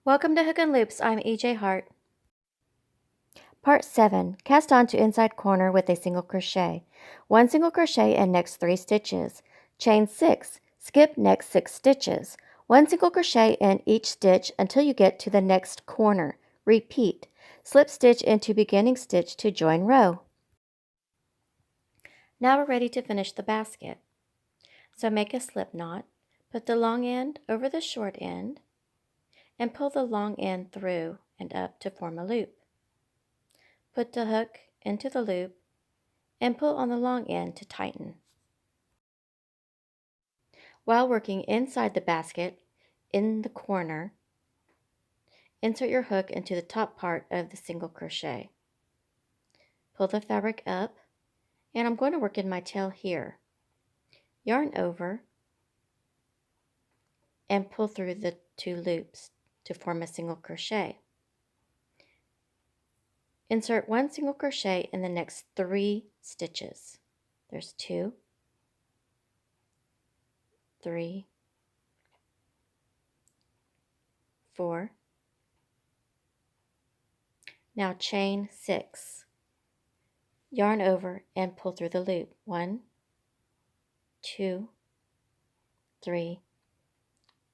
Welcome to Hook and Loops. I'm EJ Hart. Part 7. Cast on to inside corner with a single crochet. 1 single crochet and next 3 stitches. Chain 6. Skip next 6 stitches. 1 single crochet in each stitch until you get to the next corner. Repeat. Slip stitch into beginning stitch to join row. Now we're ready to finish the basket. So make a slip knot. Put the long end over the short end and pull the long end through and up to form a loop. Put the hook into the loop and pull on the long end to tighten. While working inside the basket, in the corner, insert your hook into the top part of the single crochet. Pull the fabric up, and I'm going to work in my tail here. Yarn over and pull through the 2 loops to form a single crochet. Insert 1 single crochet in the next 3 stitches. There's 2, 3, 4. Now chain 6. Yarn over and pull through the loop. 1, 2, 3,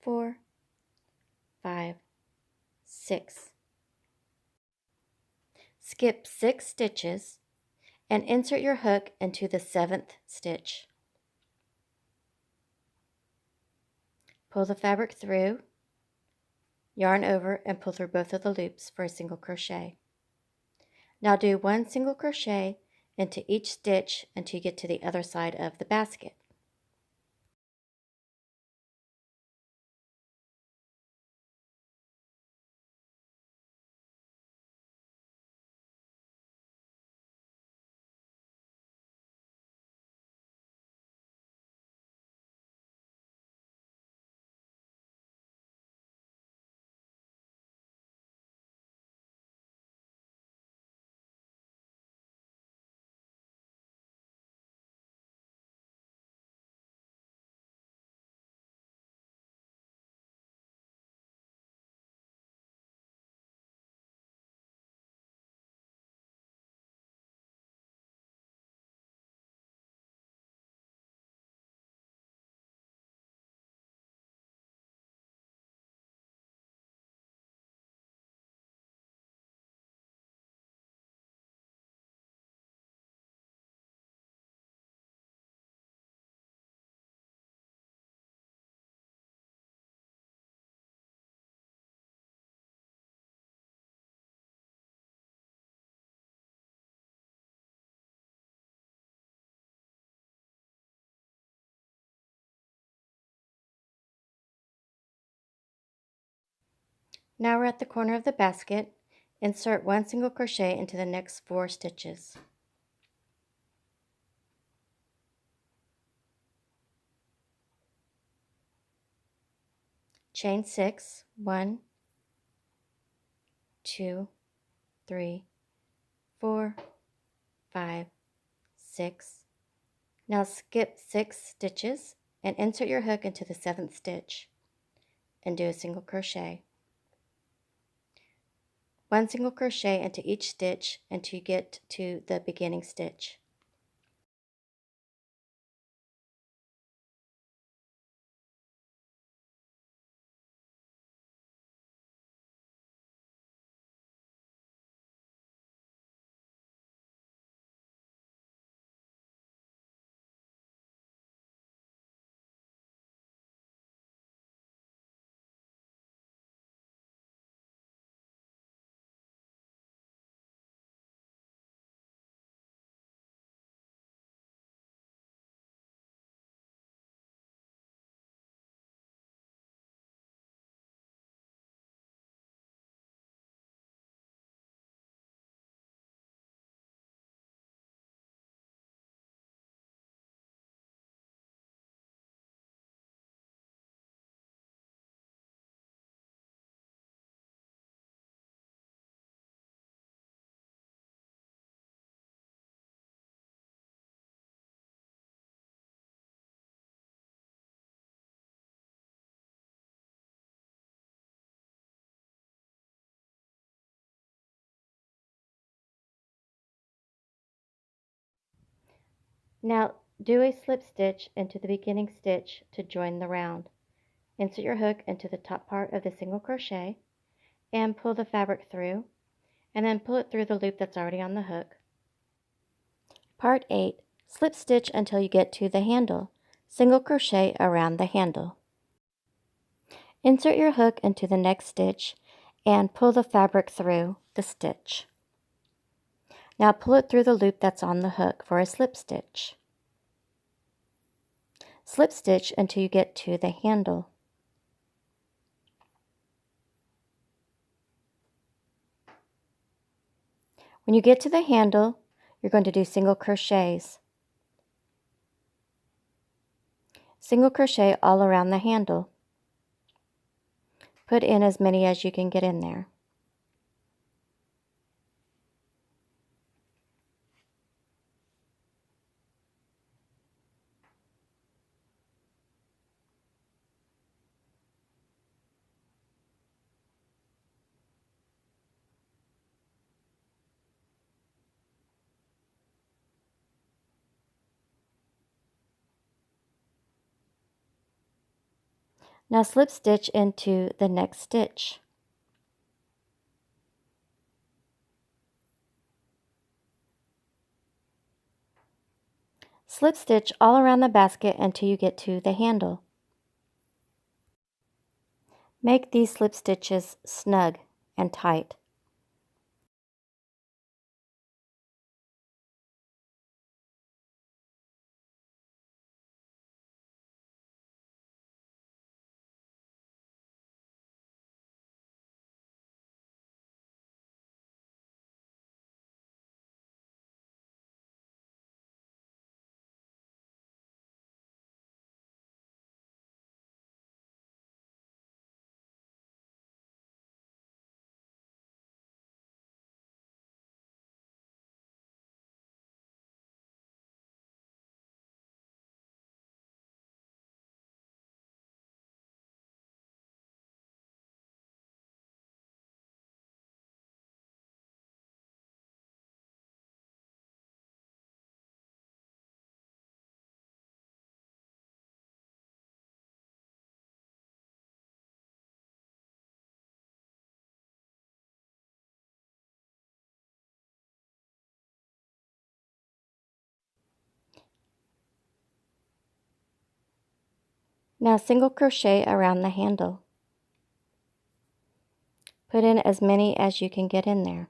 4, 5, 6. Skip 6 stitches and insert your hook into the 7th stitch. Pull the fabric through, yarn over and pull through both of the loops for a single crochet. Now do 1 single crochet into each stitch until you get to the other side of the basket. Now we're at the corner of the basket. Insert 1 single crochet into the next 4 stitches. Chain 6, 1, 2, 3, 4, 5, 6. Now skip 6 stitches and insert your hook into the 7th stitch and do a single crochet. 1 single crochet into each stitch until you get to the beginning stitch. Now do a slip stitch into the beginning stitch to join the round. Insert your hook into the top part of the single crochet and pull the fabric through, and then pull it through the loop that's already on the hook. Part 8. Slip stitch until you get to the handle. Single crochet around the handle. Insert your hook into the next stitch and pull the fabric through the stitch. Now pull it through the loop that's on the hook for a slip stitch. Slip stitch until you get to the handle. When you get to the handle, you're going to do single crochets. Single crochet all around the handle. Put in as many as you can get in there. Now slip stitch into the next stitch. Slip stitch all around the basket until you get to the handle. Make these slip stitches snug and tight. Now single crochet around the handle. Put in as many as you can get in there.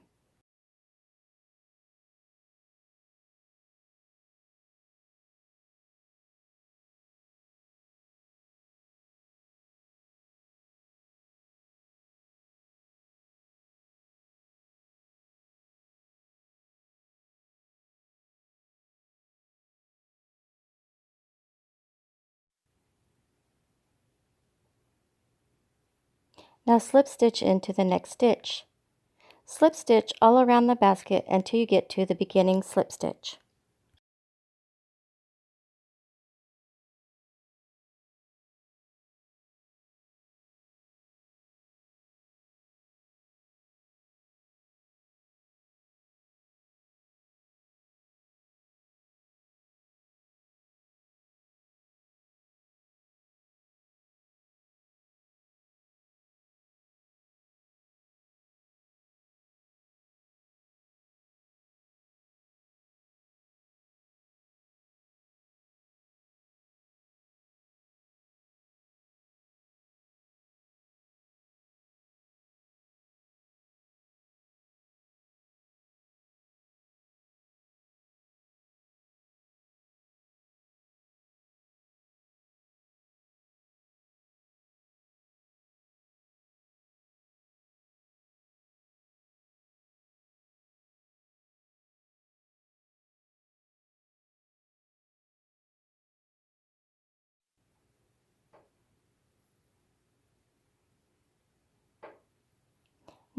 Now slip stitch into the next stitch. Slip stitch all around the basket until you get to the beginning slip stitch.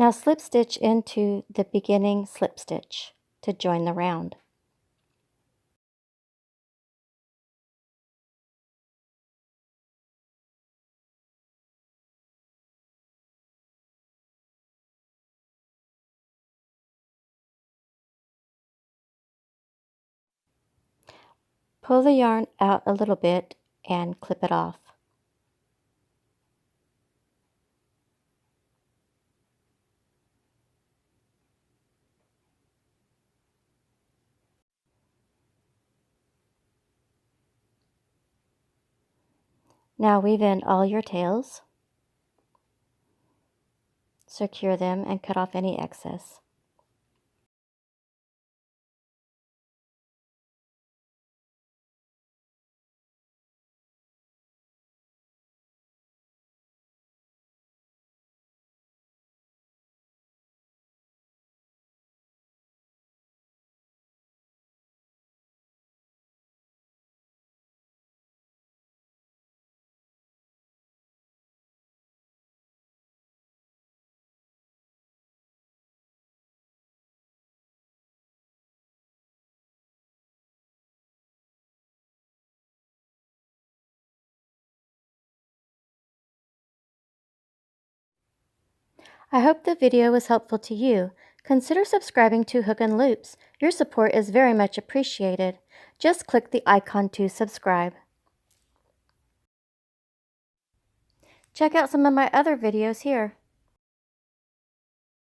Now slip stitch into the beginning slip stitch to join the round. Pull the yarn out a little bit and clip it off. Now weave in all your tails, secure them, and cut off any excess. I hope the video was helpful to you. Consider subscribing to Hook and Loops. Your support is very much appreciated. Just click the icon to subscribe. Check out some of my other videos here.